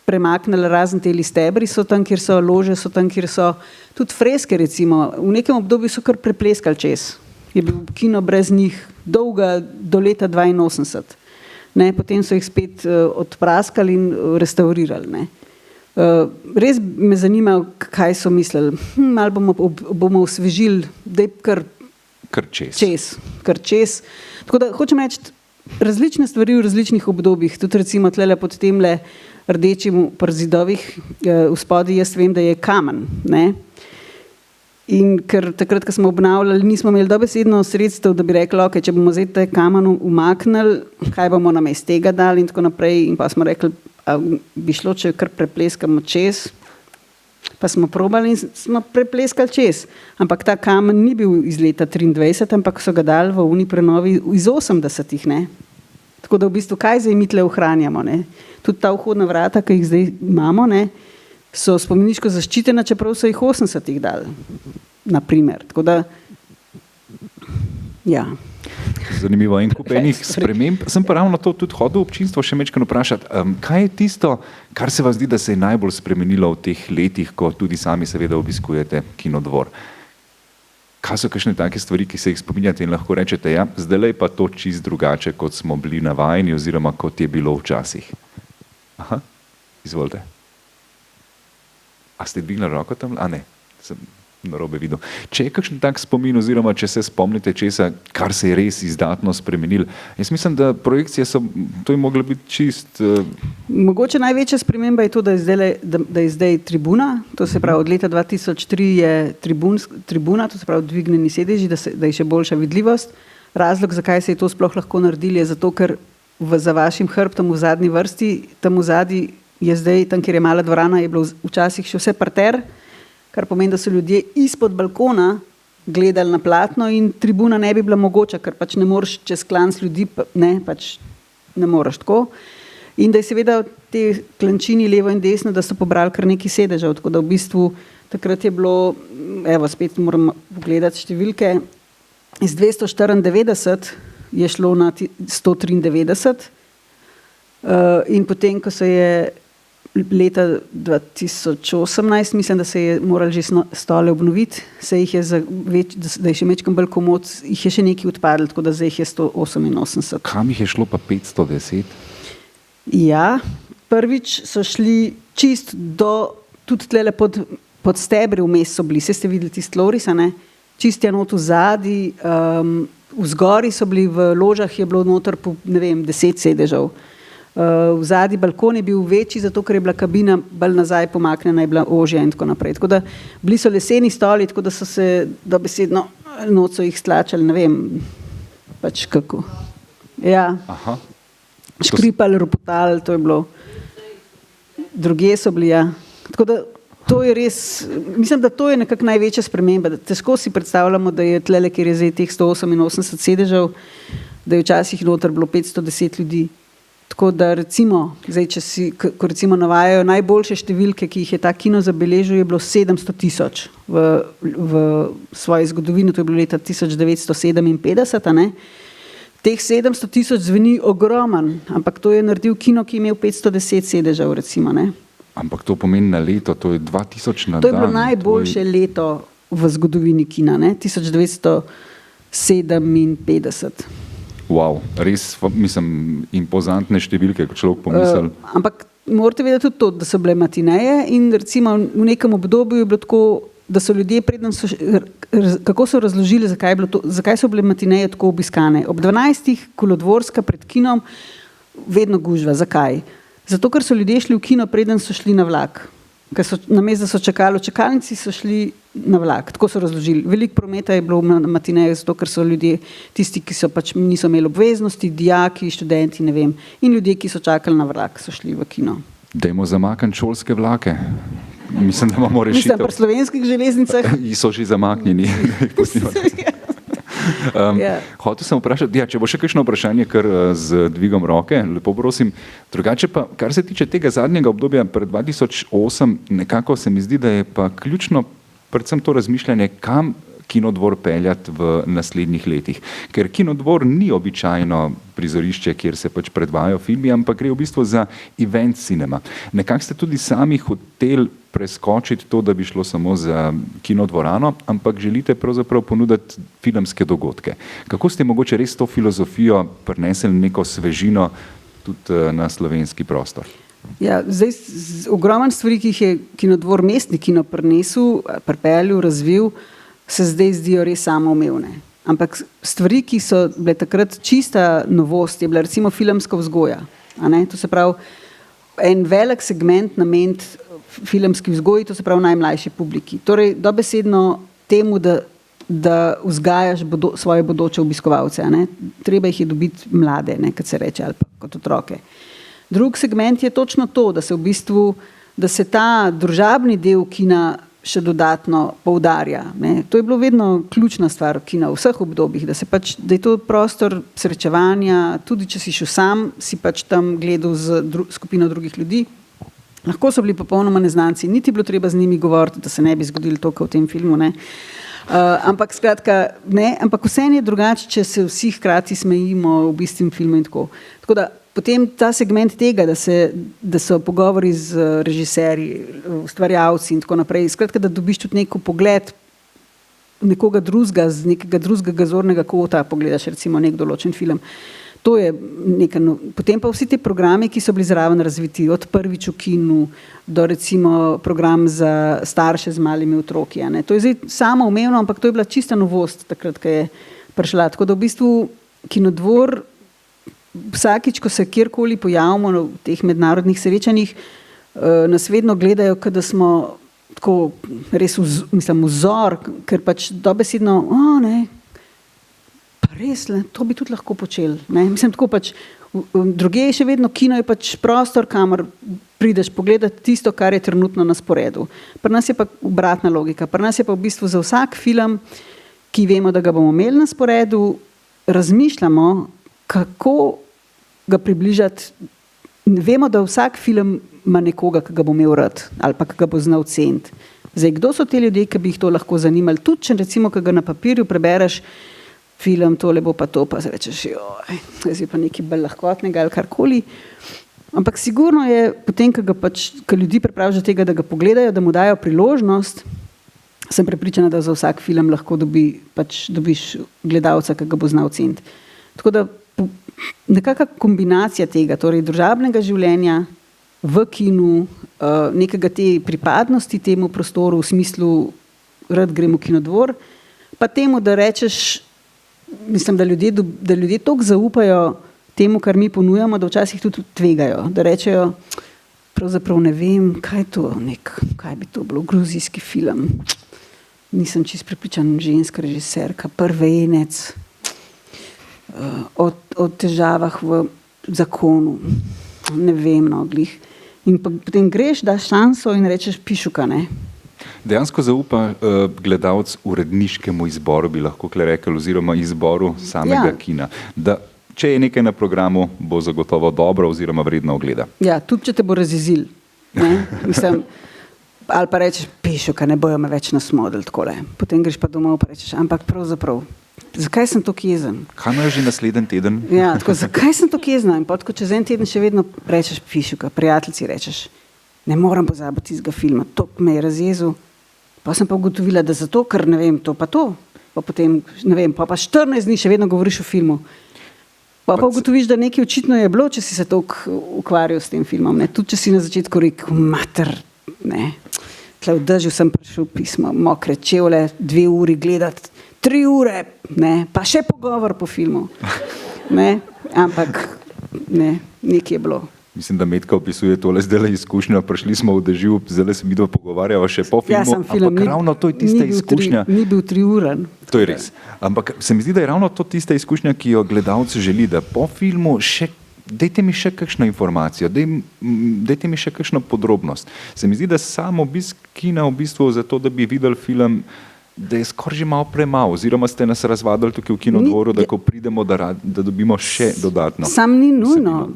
premaknili, razen teli stebri so tam, kjer so lože, so tam, kjer so tudi freske recimo, v nekem obdobju so kar prepleskali čez, je bil kino brez njih dolga do leta 82, ne, potem so jih spet odpraskali in restaurirali, ne. Res me zanima, kaj so mislili. Malo bomo osvežili, da je kar čez. Tako da hočem reči, različne stvari v različnih obdobjih, tudi recimo tlele pod temle rdečim pri zidovih vspodaj, jaz vem, da je kamen, ne. In ker takrat, ko smo obnavljali, nismo imeli dobesedno sredstev, da bi rekli, ok, če bomo zdaj te kamen umaknili, kaj bomo namesto tega dali in tako naprej, in pa smo rekli, bi šlo, če kar prepleskamo čez, Pa smo probali in smo prepleskali čez. Ampak ta kamen ni bil iz leta 23, ampak so ga dali v uni prenovi iz 80-ih, ne. Tako da v bistvu, kaj zdaj mi tle ohranjamo, ne. Tudi ta vhodna vrata, ki jih zdaj imamo, ne, so spomeniško zaščitena, čeprav so jih 80-ih dali, na primer. Tako da, ja. Zanimivo, en kup enih sprememb. Sem pa ravno to tudi hodil občinstvo še mečkano vprašati, kaj je tisto, kar se vam zdi, da se je najbolj spremenilo v teh letih, ko tudi sami seveda obiskujete Kinodvor? Kaj so kakšne take stvari, ki se jih spominjate in lahko rečete, ja, zdaj je pa to čist drugače, kot smo bili navajeni oziroma kot je bilo včasih? Aha, izvolite. A ste dvignili roko tam? A ne, sem narobe videl. Če je kakšen tak spomin oziroma če se spomnite česa, kar se je res izdatno spremenil. Jaz mislim, da projekcije so, to je moglo biti čist... Mogoče največja sprememba je to, da je zdaj tribuna, to se pravi od leta 2003 je tribuna, to se pravi dvignjeni sedeži, da je še boljša vidljivost. Razlog, zakaj se je to sploh lahko naredili, je zato, ker za vašim hrbtom v zadnji vrsti, tam v zadnji je zdaj, tam kjer je mala dvorana, je bilo včasih še vse parter, kar pomeni, da so ljudje izpod balkona gledali na platno in tribuna ne bi bila mogoča, ker pač ne moreš čez klanc ljudi, ne, pač ne moreš tako. In da je seveda te klančini levo in desno, da so pobrali kar nekaj sedežev, tako da v bistvu takrat je bilo, evo, spet moram pogledati številke, iz 294 je šlo na 193 in potem, ko se je leta 2018, mislim, da se je morali že stole obnoviti, se jih je da je še mečkam bolj komod, jih je še nekaj odpadlo, tako da zdaj jih je 188. Kam jih je šlo pa 510? Ja, prvič so šli čist do, tudi tlele pod stebri vmes so bili, ste videli tisti loris, ne? Čist je not v zadnji, v zgori so bili, v ložah je bilo noter po, ne vem, 10 sedežev. V zadnji balkon je bil večji, zato ker je bila kabina bolj nazaj pomaknjena, je bila ožja in tako naprej. Tako da bili so leseni stoli, tako da so se dobesedno noč so jih stlačali, ne vem, pač kako. Ja. Aha. Škripali, ropotali, to je bilo. Drugje so bili, ja. Tako da to je res, mislim, da to je nekako največja sprememba. Težko si predstavljamo, da je tlele, kjer je zdaj teh 188 sedežev, da je včasih noter bilo 510 ljudi. Tako da recimo, zdaj, če si, ko recimo navajajo najboljše številke, ki jih je ta kino zabeležil, je bilo 700 000 v svoji zgodovini, to je bilo leta 1957, ne. Teh 700 000 zveni ogroman, ampak to je naredil kino, ki je imel 510 sedežev, recimo, ne. Ampak to pomeni na leto, to je 2000 na dan. To je bilo najboljše leto v zgodovini kina, ne, 1957. Wow, res, mislim, impozantne številke, ko človek pomisli. Ampak morate vedeti tudi to, da so bile matineje in recimo v nekem obdobju je bilo tako, da so ljudje preden so, kako so razložili, zakaj so bile matineje tako obiskane. Ob 12. kolodvorska pred kinom vedno gužva. Zakaj? Zato, ker so ljudje šli v kino, preden so šli na vlak. Ker so, namesto da so čakali v čakalnici, so šli na vlak. Tako so razložili. Veliko prometa je bilo na matineju, zato ker so ljudje, tisti, ki so pač niso imeli obveznosti, dijaki, študenti, ne vem, in ljudje, ki so čakali na vlak, so šli v kino. Dajmo zamakniti šolske vlake. Mislim, da imamo rešitev. Mislim, pri slovenskih železnicah. So že zamaknjeni. Hotel sem vprašati, ja, če bo še kakšno vprašanje kar z dvigom roke, lepo prosim. Drugače pa, kar se tiče tega zadnjega obdobja pred 2008, nekako se mi zdi, da je pa ključno predvsem to razmišljanje, kam Kinodvor peljati v naslednjih letih. Ker Kinodvor ni običajno prizorišče, kjer se pač predvajajo filmi, ampak gre v bistvu za event cinema. Nekako ste tudi sami hoteli preskočiti to, da bi šlo samo za kinodvorano, ampak želite pravzaprav ponuditi filmske dogodke. Kako ste mogoče res to filozofijo prinesli neko svežino tudi na slovenski prostor? Ja, zdaj ogroman stvari, ki jih je Kinodvor mestni kino prinesel, pripeljal, razvil, se zdaj zdijo res samoumevne. Ampak stvari, ki so bile takrat čista novost, je bila recimo filmska vzgoja. A ne? To se pravi, en velik segment namenjen filmski vzgoji, to se pravi najmlajši publiki. Torej, dobesedno temu, da vzgajaš svoje bodoče obiskovalce. A ne? Treba jih je dobiti mlade, ne, kot se reče, ali pa kot otroke. Drug segment je točno to, da se v bistvu da se ta družabni del kina še dodatno poudarja. Ne. To je bilo vedno ključna stvar kina v vseh obdobjih, da je to prostor srečevanja, tudi če si šel sam, si pač tam gledal z skupino drugih ljudi. Lahko so bili popolnoma neznanci, niti bilo treba z njimi govoriti, da se ne bi zgodilo to, kot v tem filmu. Ne. Ampak skratka, ne, ampak vseeno je drugače, če se vsi hkrati smejimo v bistvu filmu in tako. Tako da potem ta segment tega, da so pogovori z režiserji, ustvarjalci in tako naprej, skratka, da dobiš tudi neko pogled nekoga drugega, z nekega drugega zornega kota pogledaš recimo nek določen film. To je nekaj, potem pa vsi ti programi, ki so bili zraven razviti, od Prvič v kinu do recimo program za starše z malimi otroki. Ne. To je zdaj samoumevno, ampak to je bila čista novost takrat, ko je prišla. Tako da v bistvu Kinodvor vsakič, ko se kjerkoli pojavimo v teh mednarodnih srečanjih, nas vedno gledajo, da smo tako res vzor, ker pač dobesedno, ne, pa res, to bi tudi lahko počeli. Ne? Mislim, tako pač, druge je še vedno, kino je pač prostor, kamor prideš pogledati tisto, kar je trenutno na sporedu. Pri nas je pa obratna logika. Pri nas je pa v bistvu za vsak film, ki vemo, da ga bomo imeli na sporedu, razmišljamo, kako ga približati. Vemo, da vsak film ima nekoga, ki ga bo imel rad ali pa ki ga bo znal ceniti. Zdaj, kdo so te ljudje, ki bi jih to lahko zanimali? Tudi, če recimo, ki ga na papirju prebereš, film, tole bo pa to, pa se rečeš, zdaj pa nekaj bolj lahkotnega ali karkoli. Ampak sigurno je potem, ko ljudi pripraviš do tega, da ga pogledajo, da mu dajo priložnost, sem prepričana, da za vsak film lahko dobiš gledalca, ki ga bo znal ceniti. Tako da nekakšna kombinacija tega, torej družabnega življenja v kinu, nekega te pripadnosti temu prostoru v smislu rad grem v Kinodvor, pa temu, da rečeš, mislim, da ljudje toliko zaupajo temu, kar mi ponujamo, da včasih tudi tvegajo, da rečejo, pravzaprav ne vem, kaj bi to bilo, gruzijski film, nisem čisto prepričan, ženska režiserka, prvenec, o težavah v zakonu, ne vem, glih. In potem greš, daš šanso in rečeš pišuka, ne. Dejansko zaupa gledalec uredniškemu izboru, bi lahko rekel, oziroma izboru samega kina. Da, če je nekaj na programu, bo zagotovo dobro oziroma vredno ogleda. Ja, tudi če te bo razjezil. Mislim, ali pa rečeš, pišuka, ne bojo me več nasmodili takole. Potem greš pa domov pa rečeš, ampak pravzaprav, zakaj sem tako jezen? Kaj imajo že naslednji teden? Ja, tako, zakaj sem tako jezna? In pot, ko čez en teden še vedno rečeš pišuka, prijateljci rečeš, ne moram pozabiti tistega filma, to me je razjezil. Pa sem pa ugotovila, da zato, ker ne vem, to pa to. Pa potem, ne vem, pa 14 dni še vedno govoriš o filmu. Pa ugotoviš, da nekaj očitno je bilo, če si se toliko ukvarjal s tem filmom. Ne. Tudi, če si na začetku rekel, mater, ne. Tle v dežju sem prišel pismo, mokre čevlje, 2 uri gledati, 3 ure, ne, pa še pogovor po filmu. Ne, ampak ne, nekaj je bilo. Mislim, da Metka opisuje tole zdaj izkušnjo, prišli smo v dežju, zdaj se mi dva pogovarjava še po filmu, ampak ravno to je tista izkušnja. Ni bil 3 uren. To je res. Ampak se mi zdi, da je ravno to tista izkušnja, ki jo gledalec želi, da po filmu še, dajte mi še kakšno informacijo, dajte mi še kakšno podrobnost. Se mi zdi, da sam obisk kina v bistvu za to, da bi videl film, da je skoraj že malo premalo, oziroma ste nas razvadili tukaj v Kinodvoru, da ko pridemo, da dobimo še dodatno. Sam ni nujno.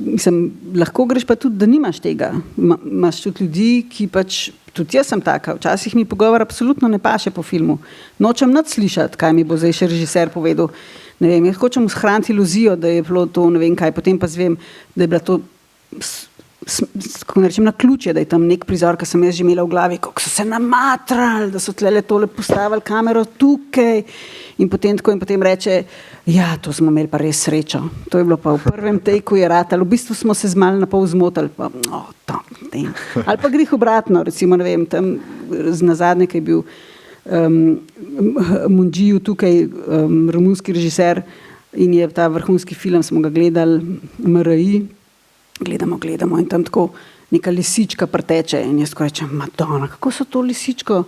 Mislim, lahko greš pa tudi, da nimaš tega. Imaš tudi ljudi, ki pač, tudi jaz sem taka, včasih mi pogovor absolutno ne paše po filmu. Nočem nič slišati, kaj mi bo zdaj še režiser povedal. Ne vem, jaz hočem shraniti iluzijo, da je bilo to, ne vem kaj, potem pa zvem, da je bila to kako rečem, na ključje, da je tam nek prizor, ki sem jaz že imela v glavi, kako so se namatrali, da so tlele tole postavili kamero tukaj in potem reče, ja, to smo imeli pa res srečo. To je bilo pa v prvem tejku je ratalo, v bistvu smo se malo napol zmotali, pa ali pa grih obratno, recimo, ne vem, tam nazadnje, ki je bil Mundžiju tukaj, romunski režiser in je ta vrhunski film, smo ga gledali, MRI, gledamo in tam tako neka lisička preteče in jaz tako rečem, Madonna, kako so to lisičko,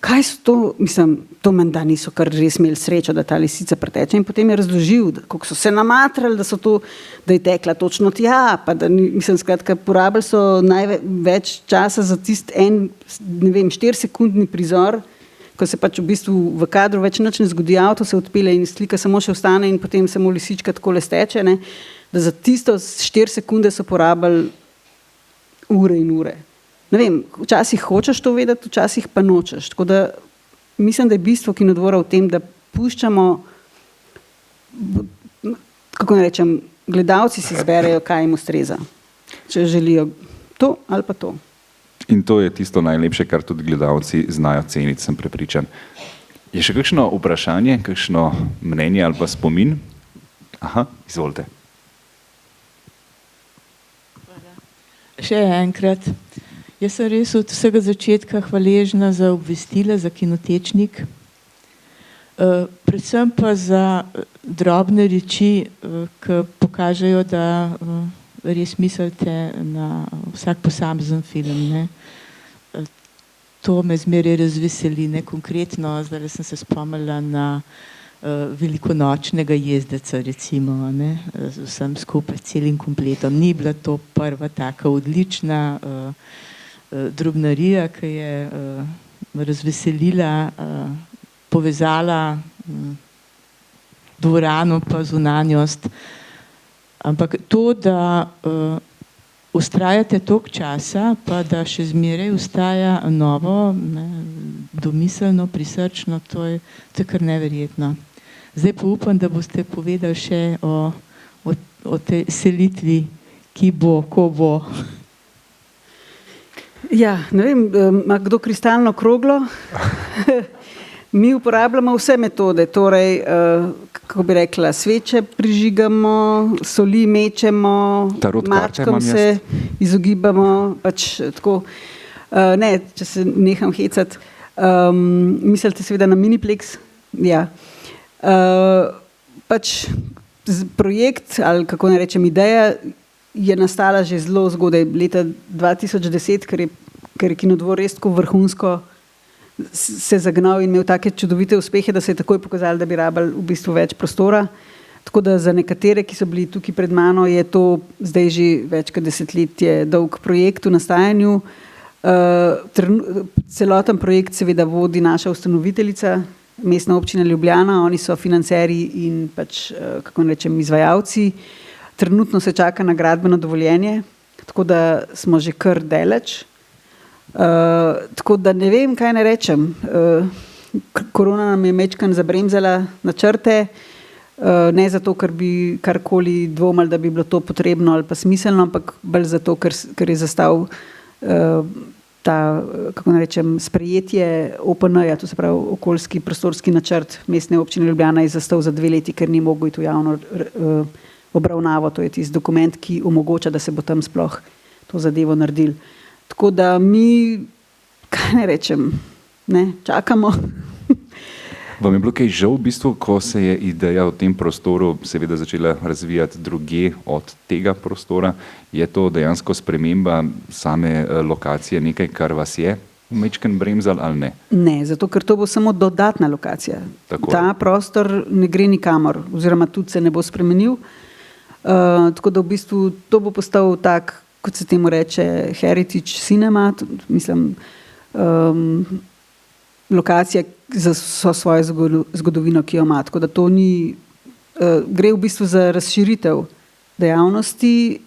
kaj so to, mislim, to menda niso kar res imeli srečo, da ta lisica preteče, in potem je razložil, kako so se namatrali, da je tekla točno tja, pa da mislim, skratka, porabili so največ časa za tist 4-sekundni prizor, ko se pač v bistvu v kadru več nič ne zgodi, avto se odpelje in slika samo še ostane in potem samo lisička takole steče, ne, da za tisto 4 sekunde so porabili ure in ure. Ne vem, včasih hočeš to vedeti, včasih pa nočeš. Tako da mislim, da je bistvo Kinodvora v tem, da puščamo, kako ne rečem, gledalci si izberejo, kaj jim ustreza. Če želijo to ali pa to. In to je tisto najlepše, kar tudi gledalci znajo ceniti, sem prepričan. Je še kakšno vprašanje, kakšno mnenje ali pa spomin? Aha, izvolite. Še enkrat. Jaz sem res od vsega začetka hvaležna za obvestila, za Kinotečnik, predvsem pa za drobne reči, ki pokažejo, da res mislite na vsak posamezen film. Ne. To me zmeraj razveseli, ne konkretno, zdaj sem se spomnila na velikonočnega jezdeca, recimo, ne, z vsem skupaj, celim kompletom. Ni bila to prva taka odlična drobnarija, ki je razveselila, povezala dvorano pa zunanjost. Ampak to, da vztrajate toliko časa, pa da še zmeraj ostaja novo, ne, domiselno, prisrčno, to je kar neverjetno. Zdaj pa upam, da boste povedali še o tej selitvi, ki bo, ko bo. Ja, ne vem, ima kdo kristalno kroglo? Mi uporabljamo vse metode, torej, kako bi rekla, sveče prižigamo, soli mečemo, mačkam se izogibamo, pač tako, ne, če se neham hecati, mislite seveda na Miniplex, ja. Pač projekt, ali kako ne rečem, ideja, je nastala že zelo zgodaj, leta 2010, ker je Kinodvor res tako vrhunsko se zagnal in imel take čudovite uspehe, da se je takoj pokazalo, da bi rabili v bistvu več prostora. Tako da za nekatere, ki so bili tukaj pred mano, je to zdaj že več kot desetletje dolg projekt v nastajanju. Celoten projekt seveda vodi naša ustanoviteljica, Mestna občina Ljubljana, oni so financerji in pač, kako ne rečem, izvajalci. Trenutno se čaka na gradbeno dovoljenje, tako da smo že kar daleč. Tako da ne vem, kaj ne rečem. Korona nam je majčkeno zabremzala načrte, ne zato, ker bi karkoli dvomili, da bi bilo to potrebno ali pa smiselno, ampak bolj zato, ker je zastal ta, kako ne rečem, sprejetje OPN-ja, to se pravi okoljski prostorski načrt Mestne občine Ljubljana, je zastal za 2 leti, ker ni mogel iti v javno obravnavo, to je tisti dokument, ki omogoča, da se bo tam sploh to zadevo naredil. Tako da mi, kaj ne rečem, ne, čakamo. Vam je bilo kaj žal v bistvu, ko se je ideja v tem prostoru seveda začela razvijati drugje od tega prostora? Je to dejansko sprememba same lokacije nekaj, kar vas je majčkeno bremzalo ali ne? Ne, zato ker to bo samo dodatna lokacija. Tako ta prostor ne gre nikamor, oziroma tudi se ne bo spremenil. Tako da v bistvu to bo postal tak, kot se temu reče, heritage cinema, mislim, lokacija za svojo zgodovino, ki jo ima. Tako da to ni, gre v bistvu za razširitev dejavnosti,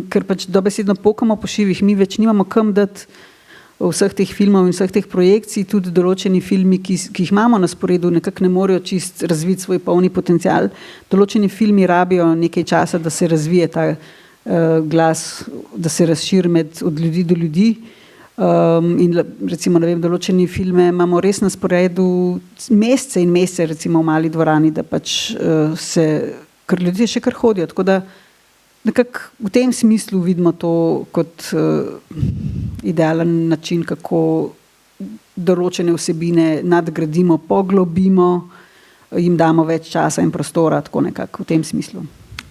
ker pač dobesedno pokamo po šivih, mi več nimamo kam dati vseh teh filmov in vseh teh projekcij, tudi določeni filmi, ki jih imamo na sporedu, nekako ne morejo čist razviti svoj polni potencial. Določeni filmi rabijo nekaj časa, da se razvije ta glas, da se razširi od ljudi do ljudi. In recimo, ne vem, določeni filme imamo res na sporedu mesece in mesece, recimo v Mali dvorani, da pač ker ljudje še kar hodijo, tako da nekako v tem smislu vidimo to kot idealen način, kako določene vsebine nadgradimo, poglobimo, jim damo več časa in prostora, tako nekako v tem smislu.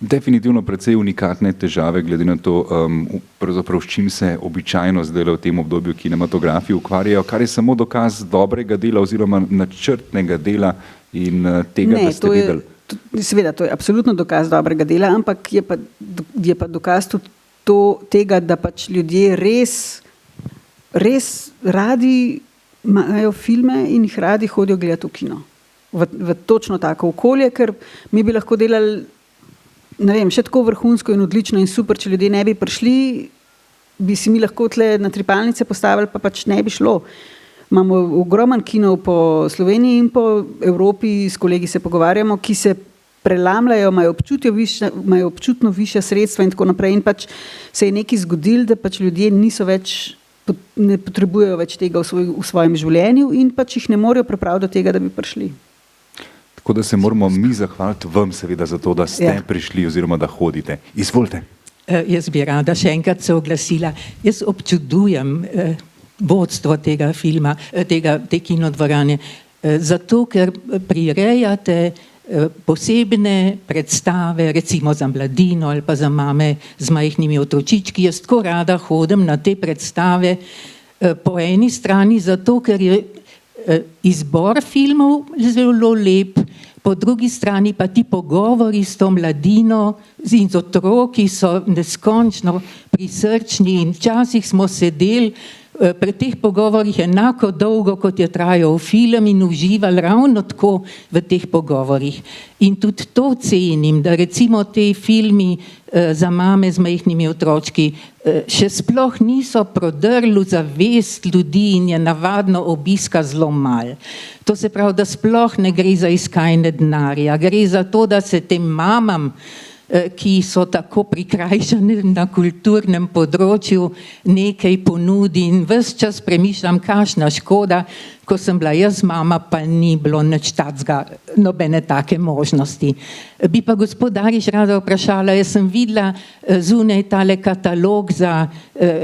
definitivno precej unikatne težave, glede na to, pravzaprav s čim se običajno zdaj v tem obdobju kinematografiji ukvarjajo, kar je samo dokaz dobrega dela oziroma načrtnega dela in tega, da ste vedeli. Seveda, to je absolutno dokaz dobrega dela, ampak je pa dokaz tudi tega, da pač ljudje res radi imajo filme in jih radi hodijo gledati v kino. V točno tako okolje, ker mi bi lahko delali, ne vem, še tako vrhunsko in odlično in super, če ljudje ne bi prišli, bi si mi lahko tle na trepalnice postavili, pa pač ne bi šlo. Imamo ogroman kinov po Sloveniji in po Evropi, s kolegi se pogovarjamo, ki se prelamljajo, imajo občutno višja sredstva in tako naprej in pač se je nekaj zgodilo, da pač ljudje ne potrebujejo več tega v svojem življenju in pač jih ne morejo pripraviti do tega, da bi prišli. Tako da se moramo mi zahvaliti vam seveda za to, da ste prišli oziroma da hodite. Izvolite. Jaz bi rada še enkrat se oglasila. Jaz občudujem vodstvo tega filma, te kinodvorane, zato ker prirejate posebne predstave, recimo za mladino ali pa za mame z majhnimi otročički. Jaz tako rada hodim na te predstave po eni strani, zato ker je izbor filmov zelo lep, po drugi strani pa ti pogovori s to mladino in z otroki so neskončno prisrčni in včasih smo sedeli pri teh pogovorih enako dolgo, kot je trajal film in uživali ravno tako v teh pogovorih. In tudi to cenim, da recimo te filmi za mame z majhnimi otročki še sploh niso prodrli v zavest ljudi in je navadno obiska zelo malo. To se pravi, da sploh ne gre za iskanje denarja, gre za to, da se tem mamam, ki so tako prikrajšane na kulturnem področju, nekaj ponudi in ves čas premišljam, kakšna škoda, ko sem bila jaz mama, pa ni bilo nič takega, nobene take možnosti. Bi pa gospod Dariš rada vprašala, jaz sem videla zunaj tale katalog za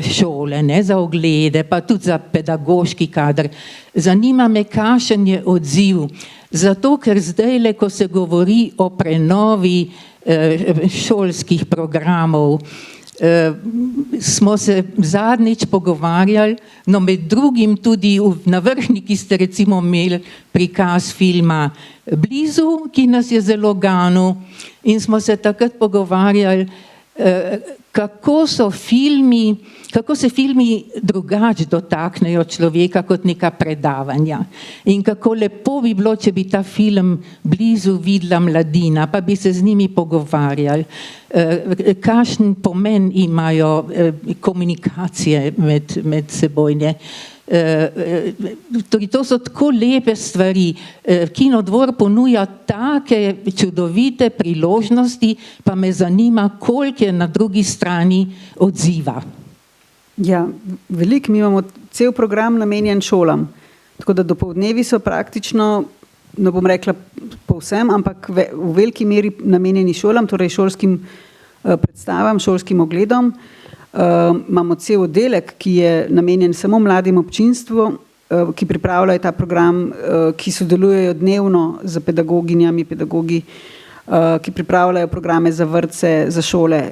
šole, ne, za oglede, pa tudi za pedagoški kader. Zanima me, kakšen je odziv, zato ker zdajle, ko se govori o prenovi šolskih programov, smo se zadnjič pogovarjali, no med drugim tudi na Vrhniki ste recimo imeli prikaz filma Blizu, ki nas je zelo ganil in smo se takrat pogovarjali, kako se filmi drugače dotaknejo človeka kot neka predavanja in kako lepo bi bilo, če bi ta film Blizu videla mladina, pa bi se z njimi pogovarjali, kakšen pomen imajo komunikacije med seboj, ne. Torej, to so tako lepe stvari. Kinodvor ponuja take čudovite priložnosti, pa me zanima, koliko je na drugi strani odziva. Ja, veliko, mi imamo cel program namenjen šolam, tako da dopoldnevi so praktično, ne bom rekla povsem, ampak v veliki meri namenjeni šolam, torej šolskim predstavam, šolskim ogledom. Imamo cel oddelek, ki je namenjen samo mladim občinstvu, ki pripravljajo ta program, ki sodelujejo dnevno z pedagoginjami, pedagogi, ki pripravljajo programe za vrtce, za šole.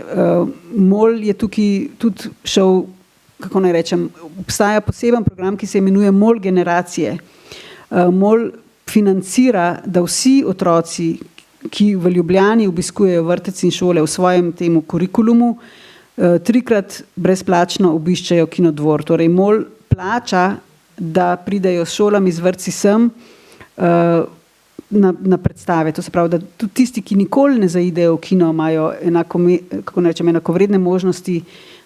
MOL je tukaj tudi šel, kako naj rečem, obstaja poseben program, ki se imenuje MOL generacije. MOL financira, da vsi otroci, ki v Ljubljani obiskujejo vrtec in šole v svojem temu kurikulumu, 3-krat brezplačno obiščejo kinodvor. Torej, MOL plača, da pridejo s šolami z vrtci sem na predstave. To se pravi, da tudi tisti, ki nikoli ne zaidejo v kino, imajo enakovredne možnosti,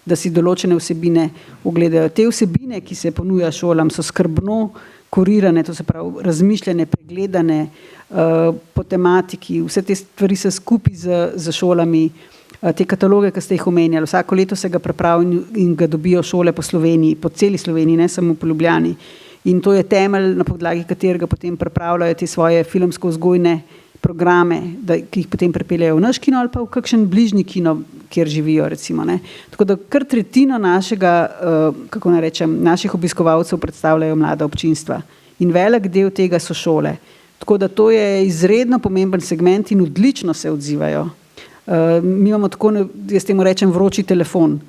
da si določene vsebine ogledajo. Te vsebine, ki se ponuja šolam, so skrbno kurirane, to se pravi razmišljene, pregledane po tematiki. Vse te stvari se skupaj z šolami, te kataloge, ki ste jih omenjali, vsako leto se ga pripravijo in ga dobijo šole po Sloveniji, po celi Sloveniji, ne samo po Ljubljani. In to je temelj, na podlagi katerega potem pripravljajo te svoje filmsko-vzgojne programe, ki jih potem pripeljejo v naš kino ali pa v kakšen bližnji kino, kjer živijo, recimo, ne. Tako da kar tretjino naših obiskovalcev predstavljajo mlada občinstva. In velik del tega so šole. Tako da to je izredno pomemben segment in odlično se odzivajo. Mi imamo tako, jaz temu rečem, vroči telefon.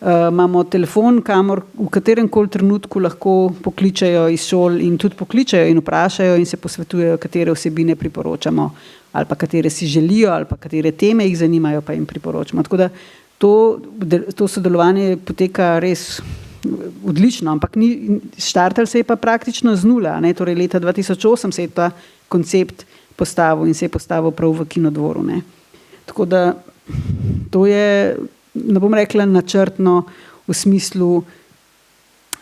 Imamo telefon, kamor v katerem koli trenutku lahko pokličajo iz šol in tudi pokličajo in vprašajo in se posvetujejo, katere vsebine priporočamo ali pa katere si želijo ali pa katere teme jih zanimajo, pa jim priporočamo. Tako da to sodelovanje poteka res odlično, ampak štartalo se je pa praktično z nula. Torej leta 2008 se je ta koncept postavil in se je postavil prav v Kinodvoru. Tako da to je, ne bom rekla načrtno v smislu,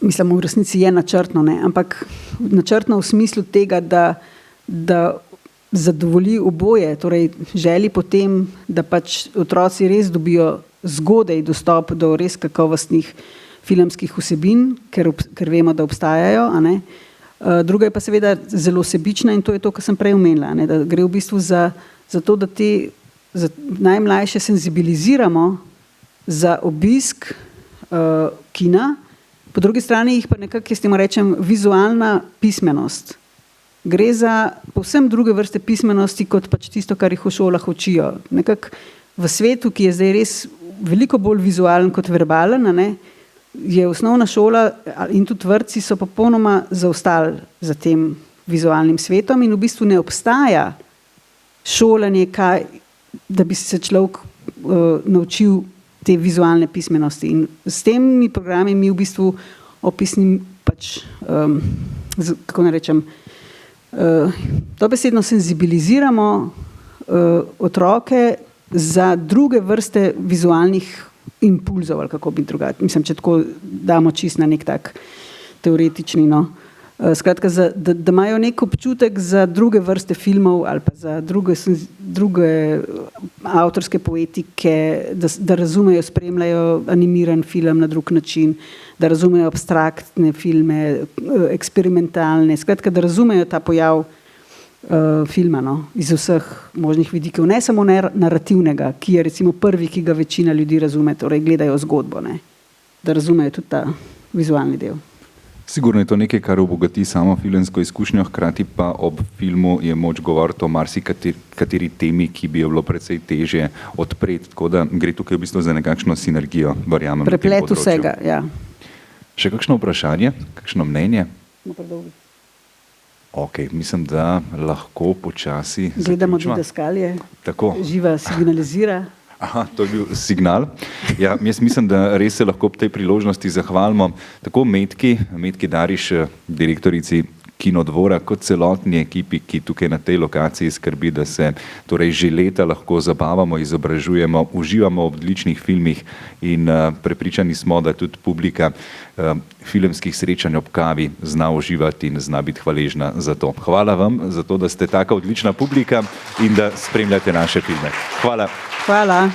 mislim, v resnici je načrtno, ampak načrtno v smislu tega, da zadovolji oboje, torej želi potem, da pač otroci res dobijo zgodaj dostop do res kakovostnih filmskih vsebin, ker vemo, da obstajajo. Druga je pa seveda zelo sebična in to je to, kar sem prej omenila, da gre v bistvu za to, da te najmlajše senzibiliziramo za obisk kina, po drugi strani jih pa nekako, jaz temu rečem, vizualna pismenost. Gre za povsem druge vrste pismenosti, kot pač tisto, kar jih v šolah učijo. Nekako v svetu, ki je zdaj res veliko bolj vizualen kot verbalen, je osnovna šola in tudi vrtci so popolnoma zaostali za tem vizualnim svetom in v bistvu ne obstaja šolanje, da bi se človek naučil te vizualne pismenosti. In s temi programi mi v bistvu opisnim pač, kako ne rečem, dobesedno senzibiliziramo otroke za druge vrste vizualnih impulzov, ali kako bi drugače. Mislim, če tako damo čist na nek tak teoretični, skratka, da imajo nek občutek za druge vrste filmov ali pa za druge avtorske poetike, da razumejo, spremljajo animiran film na drug način, da razumejo abstraktne filme, eksperimentalne, skratka, da razumejo ta pojav filma, iz vseh možnih vidikov, ne samo narativnega, ki je recimo prvi, ki ga večina ljudi razume, torej gledajo zgodbo, da razumejo tudi ta vizualni del. Sigurno je to nekaj, kar obogati samo filmsko izkušnjo, hkrati pa ob filmu je moč govoriti o marsikateri temi, ki bi jo bilo precej težje odpreti, tako da gre tukaj v bistvu za nekakšno sinergijo, verjamem. Preplet vsega, ja. Še kakšno vprašanje, kakšno mnenje? Ok, mislim, da lahko počasi gledamo didaskalije, živa signalizira. Aha, to je bil signal. Ja, jaz mislim, da res se lahko ob tej priložnosti zahvalimo tako Metki Dariš, direktorici Kinodvora, kot celotni ekipi, ki tukaj na tej lokaciji skrbi, da se torej že leta lahko zabavamo, izobražujemo, uživamo v odličnih filmih in prepričani smo, da tudi publika filmskih srečanj ob kavi zna uživati in zna biti hvaležna za to. Hvala vam za to, da ste taka odlična publika in da spremljate naše filme. Hvala. Hvala.